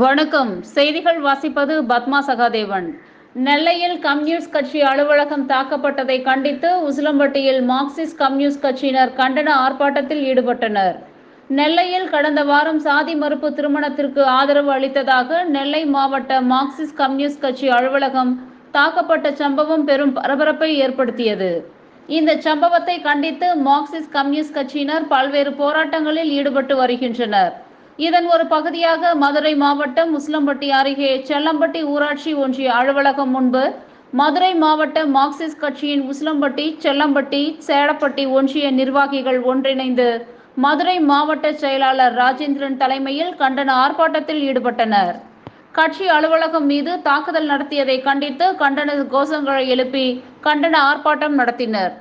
வணக்கம். செய்திகள் வாசிப்பது பத்மா சகாதேவன். நெல்லையில் கம்யூனிஸ்ட் கட்சி அலுவலகம் தாக்கப்பட்டதை கண்டித்து உசிலம்பட்டியில் மார்க்சிஸ்ட் கம்யூனிஸ்ட் கட்சியினர் கண்டன ஆர்ப்பாட்டத்தில் ஈடுபட்டனர். நெல்லையில் கடந்த வாரம் சாதி மறுப்பு திருமணத்திற்கு ஆதரவு அளித்ததாக நெல்லை மாவட்ட மார்க்சிஸ்ட் கம்யூனிஸ்ட் கட்சி அலுவலகம் தாக்கப்பட்ட சம்பவம் பெரும் பரபரப்பை ஏற்படுத்தியது. இந்த சம்பவத்தை கண்டித்து மார்க்சிஸ்ட் கம்யூனிஸ்ட் கட்சியினர் பல்வேறு போராட்டங்களில் ஈடுபட்டு வருகின்றனர். இதன் ஒரு பகுதியாக மதுரை மாவட்டம் உசிலம்பட்டி அருகே செல்லம்பட்டி ஊராட்சி ஒன்றிய அலுவலகம் முன்பு மதுரை மாவட்ட மார்க்சிஸ்ட் கட்சியின் உசிலம்பட்டி, செல்லம்பட்டி, சேடப்பட்டி ஒன்றிய நிர்வாகிகள் ஒன்றிணைந்து மதுரை மாவட்ட செயலாளர் ராஜேந்திரன் தலைமையில் கண்டன ஆர்ப்பாட்டத்தில் ஈடுபட்டனர். கட்சி அலுவலகம் மீது தாக்குதல் நடத்தியதை கண்டித்து கண்டன கோஷங்களை எழுப்பி கண்டன ஆர்ப்பாட்டம் நடத்தினர்.